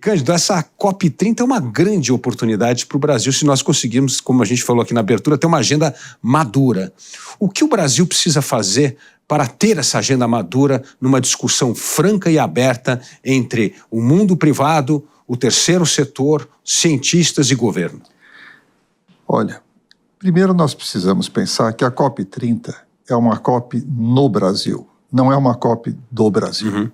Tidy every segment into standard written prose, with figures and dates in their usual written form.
Cândido, essa COP30 é uma grande oportunidade para o Brasil se nós conseguirmos, como a gente falou aqui na abertura, ter uma agenda madura. O que o Brasil precisa fazer para ter essa agenda madura numa discussão franca e aberta entre o mundo privado, o terceiro setor, cientistas e governo? Olha, primeiro nós precisamos pensar que a COP30 é uma COP no Brasil, não é uma COP do Brasil. Uhum.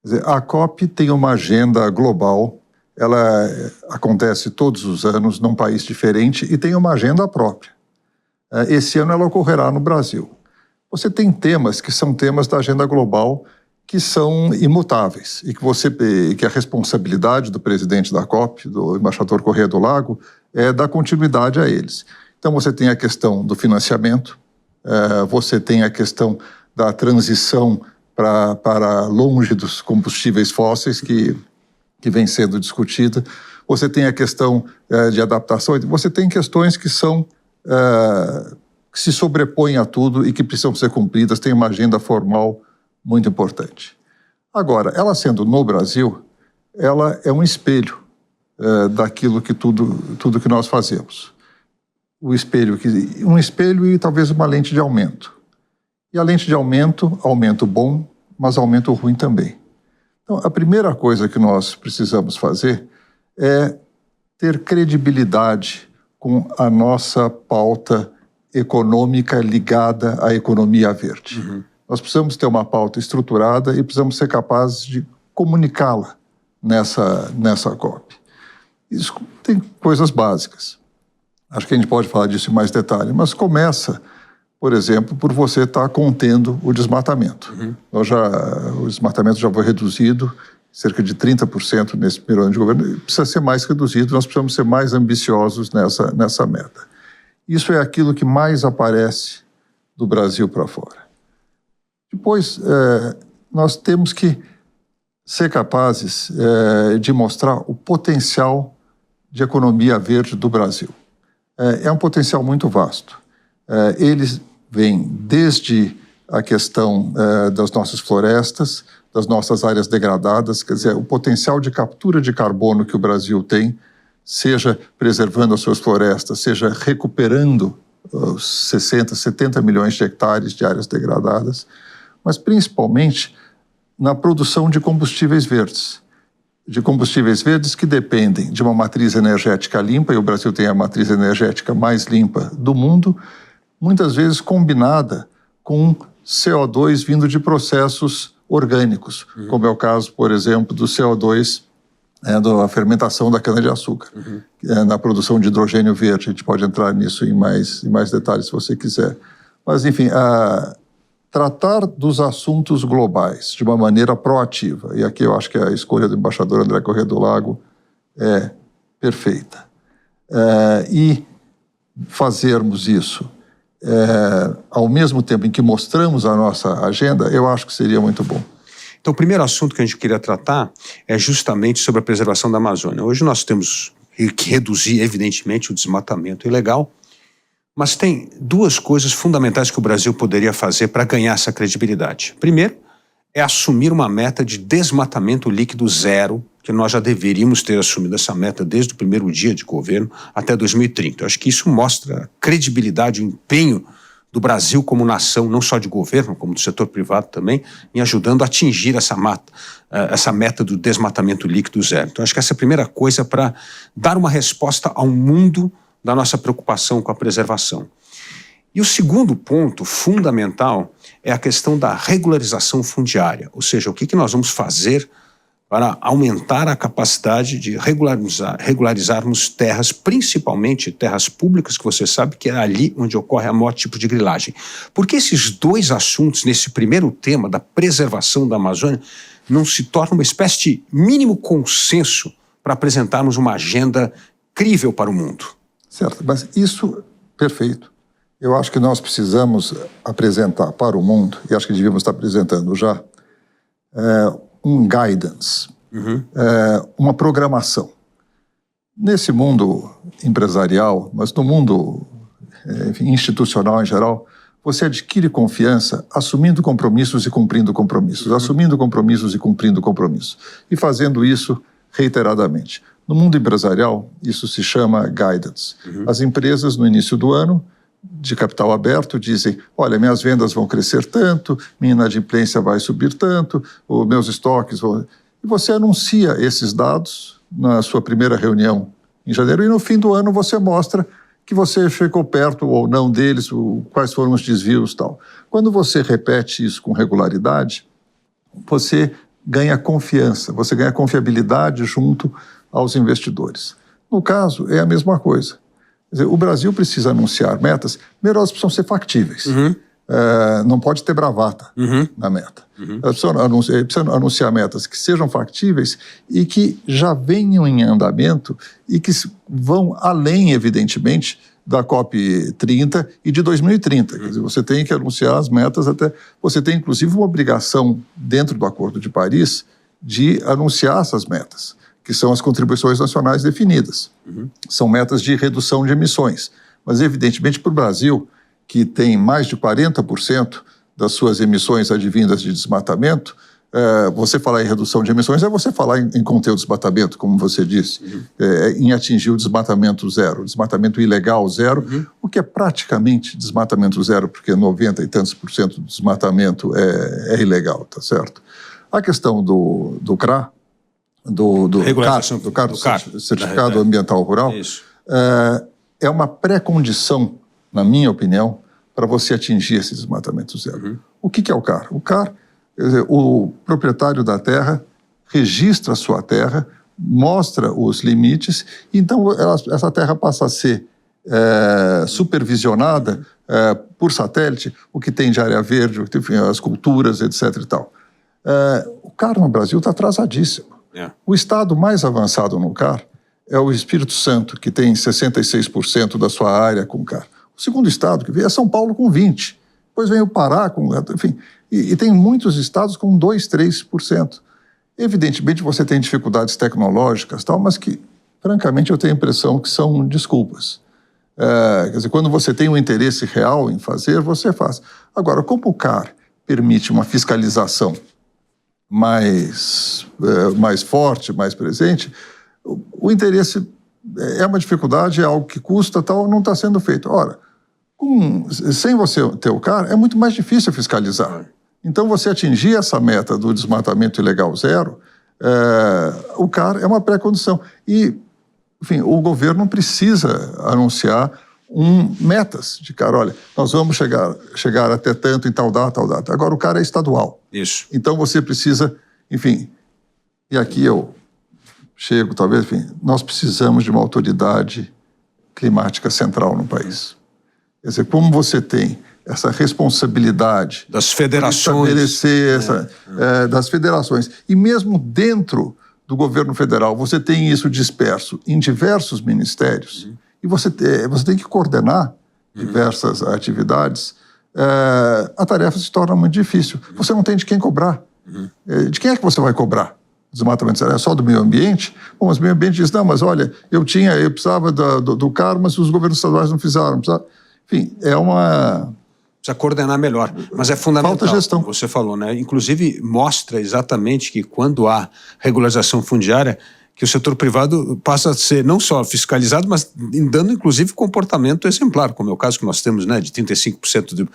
Quer dizer, a COP tem uma agenda global, ela acontece todos os anos num país diferente e tem uma agenda própria. Esse ano ela ocorrerá no Brasil. Você tem temas que são temas da agenda global que são imutáveis e que a responsabilidade do presidente da COP, do embaixador Corrêa do Lago, é dar continuidade a eles. Então você tem a questão do financiamento, você tem a questão da transição para longe dos combustíveis fósseis que vem sendo discutida. Você tem a questão de adaptação, você tem questões que são que se sobrepõem a tudo e que precisam ser cumpridas, tem uma agenda formal muito importante. Agora, ela sendo no Brasil, ela é um espelho daquilo que tudo que nós fazemos. Um espelho e talvez uma lente de aumento. E a lente de aumento bom, mas aumento ruim também. Então, a primeira coisa que nós precisamos fazer é ter credibilidade com a nossa pauta econômica ligada à economia verde. Uhum. Nós precisamos ter uma pauta estruturada e precisamos ser capazes de comunicá-la nessa COP. Isso tem coisas básicas. Acho que a gente pode falar disso em mais detalhe, mas começa, por exemplo, por você estar contendo o desmatamento. Uhum. O desmatamento já foi reduzido, cerca de 30% nesse primeiro ano de governo, precisa ser mais reduzido, nós precisamos ser mais ambiciosos nessa meta. Isso é aquilo que mais aparece do Brasil para fora. Depois, nós temos que ser capazes de mostrar o potencial de economia verde do Brasil. É um potencial muito vasto. Eles vêm desde a questão das nossas florestas, das nossas áreas degradadas, quer dizer, o potencial de captura de carbono que o Brasil tem, seja preservando as suas florestas, seja recuperando os 60, 70 milhões de hectares de áreas degradadas, mas principalmente na produção de combustíveis verdes. De combustíveis verdes que dependem de uma matriz energética limpa, e o Brasil tem a matriz energética mais limpa do mundo, muitas vezes combinada com CO2 vindo de processos orgânicos, como é o caso, por exemplo, do CO2 da fermentação da cana-de-açúcar, na produção de hidrogênio verde. A gente pode entrar nisso em mais detalhes se você quiser. Mas, enfim, tratar dos assuntos globais de uma maneira proativa, e aqui eu acho que a escolha do embaixador André Corrêa do Lago é perfeita, e fazermos isso ao mesmo tempo em que mostramos a nossa agenda, eu acho que seria muito bom. Então, o primeiro assunto que a gente queria tratar é justamente sobre a preservação da Amazônia. Hoje nós temos que reduzir, evidentemente, o desmatamento ilegal, mas tem duas coisas fundamentais que o Brasil poderia fazer para ganhar essa credibilidade. Primeiro, é assumir uma meta de desmatamento líquido zero, que nós já deveríamos ter assumido essa meta desde o primeiro dia de governo até 2030. Eu acho que isso mostra a credibilidade, o empenho do Brasil como nação, não só de governo, como do setor privado também, em ajudando a atingir essa meta do desmatamento líquido zero. Então, acho que essa é a primeira coisa para dar uma resposta ao mundo da nossa preocupação com a preservação. E o segundo ponto fundamental é a questão da regularização fundiária, ou seja, o que nós vamos fazer para aumentar a capacidade de regularizarmos terras, principalmente terras públicas, que você sabe que é ali onde ocorre a maior tipo de grilagem. Porque esses dois assuntos, nesse primeiro tema da preservação da Amazônia, não se tornam uma espécie de mínimo consenso para apresentarmos uma agenda crível para o mundo? Certo, mas isso, perfeito. Eu acho que nós precisamos apresentar para o mundo, e acho que devíamos estar apresentando já, um guidance, uma programação. Nesse mundo empresarial, mas no mundo institucional em geral, você adquire confiança assumindo compromissos e cumprindo compromissos, assumindo compromissos e cumprindo compromissos. E fazendo isso reiteradamente. No mundo empresarial, isso se chama guidance. As empresas, no início do ano, de capital aberto, dizem, olha, minhas vendas vão crescer tanto, minha inadimplência vai subir tanto, os meus estoques vão... E você anuncia esses dados na sua primeira reunião em janeiro, e no fim do ano você mostra que você ficou perto ou não deles, quais foram os desvios e tal. Quando você repete isso com regularidade, você ganha confiança, você ganha confiabilidade junto aos investidores. No caso, é a mesma coisa. Quer dizer, o Brasil precisa anunciar metas, primeiro elas precisam ser factíveis. Não pode ter bravata na meta. Elas precisam anunciar metas que sejam factíveis e que já venham em andamento e que vão além, evidentemente, da COP30 e de 2030. Quer dizer, você tem que anunciar as metas até... Você tem, inclusive, uma obrigação dentro do Acordo de Paris de anunciar essas metas, que são as contribuições nacionais definidas. São metas de redução de emissões. Mas, evidentemente, para o Brasil, que tem mais de 40% das suas emissões advindas de desmatamento, você falar em redução de emissões é você falar em conter o desmatamento, como você disse, em atingir o desmatamento zero, o desmatamento ilegal zero, o que é praticamente desmatamento zero, porque 90 e tantos por cento do desmatamento é ilegal, tá certo? A questão do CRA, do Certificado Ambiental Rural, é uma pré-condição, na minha opinião, para você atingir esse desmatamento zero. O que é o CAR? O CAR, quer dizer, o proprietário da terra registra a sua terra, mostra os limites, então essa terra passa a ser supervisionada por satélite, o que tem de área verde, enfim, as culturas, etc. e tal. O CAR no Brasil está atrasadíssimo. O estado mais avançado no CAR é o Espírito Santo, que tem 66% da sua área com CAR. O segundo estado que vem é São Paulo com 20%. Depois vem o Pará, enfim, e tem muitos estados com 2%, 3%. Evidentemente você tem dificuldades tecnológicas, tal, mas que, francamente, eu tenho a impressão que são desculpas. Quer dizer, quando você tem um interesse real em fazer, você faz. Agora, como o CAR permite uma fiscalização mais forte, mais presente, o interesse é uma dificuldade, é algo que custa, tal, não está sendo feito. Ora, sem você ter o CAR, é muito mais difícil fiscalizar. Então, você atingir essa meta do desmatamento ilegal zero, o CAR é uma pré-condição. E, enfim, o governo precisa anunciar metas de CAR. Olha, nós vamos chegar até tanto em tal data, tal data. Agora, o CAR é estadual. Isso. Então, você precisa, enfim, e aqui eu chego, talvez, enfim, nós precisamos de uma autoridade climática central no país. Quer dizer, como você tem essa responsabilidade das federações, estabelecer das federações, e mesmo dentro do governo federal, você tem isso disperso em diversos ministérios, e você tem que coordenar diversas atividades, a tarefa se torna muito difícil. Você não tem de quem cobrar. De quem é que você vai cobrar? Desmatamento é só do meio ambiente? Bom, mas o meio ambiente diz, não, mas olha, eu precisava do CAR, mas os governos estaduais não fizeram. Enfim, precisa coordenar melhor, mas é fundamental. Falta gestão. Você falou, né? Inclusive mostra exatamente que quando há regularização fundiária, que o setor privado passa a ser não só fiscalizado, mas dando inclusive comportamento exemplar, como é o caso que nós temos, né, de 35%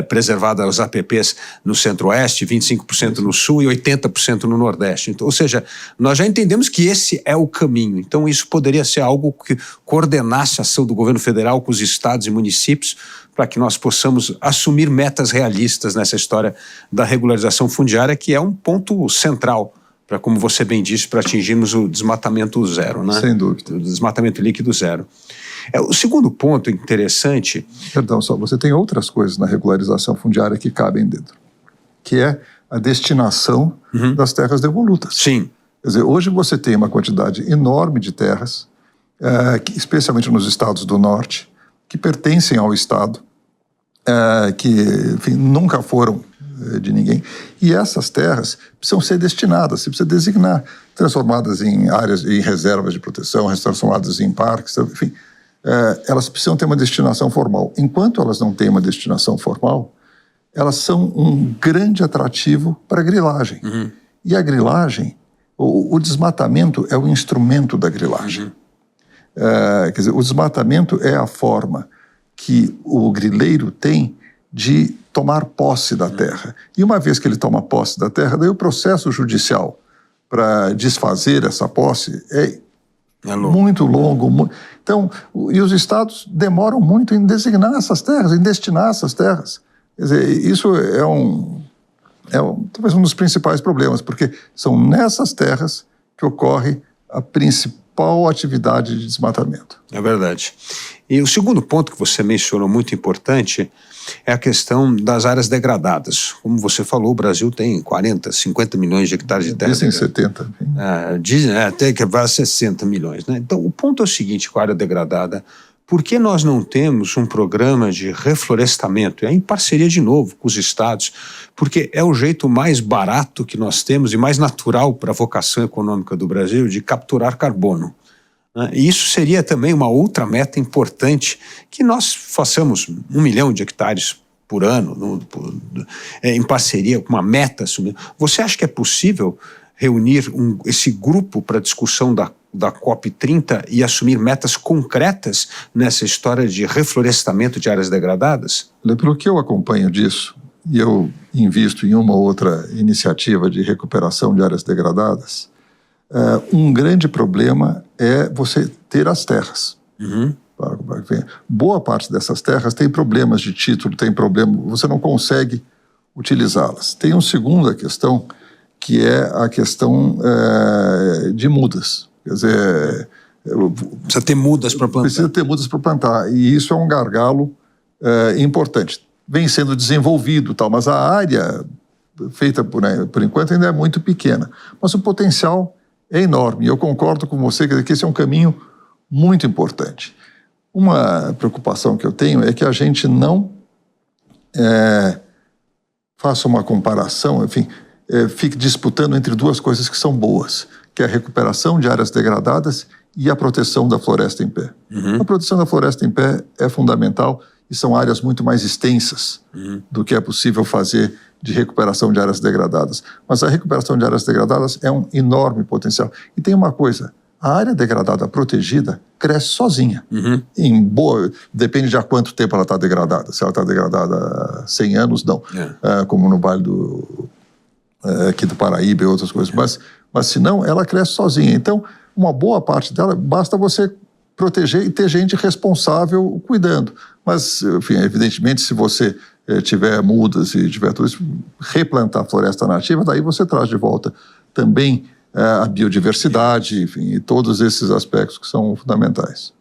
preservada as APPs no Centro-Oeste, 25% no Sul e 80% no Nordeste. Então, ou seja, nós já entendemos que esse é o caminho. Então isso poderia ser algo que coordenasse a ação do governo federal com os estados e municípios para que nós possamos assumir metas realistas nessa história da regularização fundiária, que é um ponto central para, como você bem disse, para atingirmos o desmatamento zero, né? Sem dúvida. O desmatamento líquido zero. O segundo ponto interessante... Perdão, só, você tem outras coisas na regularização fundiária que cabem dentro, que é a destinação das terras devolutas. Sim. Quer dizer, hoje você tem uma quantidade enorme de terras, especialmente nos estados do norte, que pertencem ao Estado, que, enfim, nunca foram de ninguém. E essas terras precisam ser destinadas, você precisa designar, transformadas em áreas, em reservas de proteção, transformadas em parques, enfim, elas precisam ter uma destinação formal. Enquanto elas não têm uma destinação formal, elas são um grande atrativo para a grilagem. E a grilagem O desmatamento é o instrumento da grilagem. Quer dizer, o desmatamento é a forma que o grileiro tem de tomar posse da terra. E uma vez que ele toma posse da terra, daí o processo judicial para desfazer essa posse é muito longo. Então, e os estados demoram muito em designar essas terras, em destinar essas terras. Quer dizer, isso talvez um dos principais problemas, porque são nessas terras que ocorre a principal atividade de desmatamento. É verdade. E o segundo ponto que você mencionou, muito importante, é a questão das áreas degradadas. Como você falou, o Brasil tem 40, 50 milhões de hectares de terra. Dizem 70. Dizem até que vai a 60 milhões. Né? Então, o ponto é o seguinte, com a área degradada, por que nós não temos um programa de reflorestamento? Em parceria, de novo, com os estados, porque é o jeito mais barato que nós temos e mais natural para a vocação econômica do Brasil de capturar carbono. E isso seria também uma outra meta importante, que nós façamos 1 milhão de hectares por ano, em parceria com uma meta. Você acha que é possível reunir esse grupo para discussão da COP30 e assumir metas concretas nessa história de reflorestamento de áreas degradadas? Pelo que eu acompanho disso, e eu invisto em uma ou outra iniciativa de recuperação de áreas degradadas, um grande problema é você ter as terras. Boa parte dessas terras tem problemas de título, você não consegue utilizá-las. Tem uma segunda questão, que é a questão de mudas. Quer dizer, precisa ter mudas para plantar. Precisa ter mudas para plantar, e isso é um gargalo importante. Vem sendo desenvolvido, mas a área feita por enquanto ainda é muito pequena. Mas o potencial é enorme, e eu concordo com você que esse é um caminho muito importante. Uma preocupação que eu tenho é que a gente não faça uma comparação, enfim, fique disputando entre duas coisas que são boas, que é a recuperação de áreas degradadas e a proteção da floresta em pé. A proteção da floresta em pé é fundamental, e são áreas muito mais extensas do que é possível fazer de recuperação de áreas degradadas. Mas a recuperação de áreas degradadas é um enorme potencial. E tem uma coisa, a área degradada protegida cresce sozinha. Depende de há quanto tempo ela está degradada. Se ela está degradada há 100 anos, não. Como no Vale aqui do Paraíba e outras coisas. Mas se não, ela cresce sozinha. Então, uma boa parte dela, basta você proteger e ter gente responsável cuidando. Mas, enfim, evidentemente, se você tiver mudas e tiver tudo isso, replantar floresta nativa, daí você traz de volta também a biodiversidade, enfim, e todos esses aspectos que são fundamentais.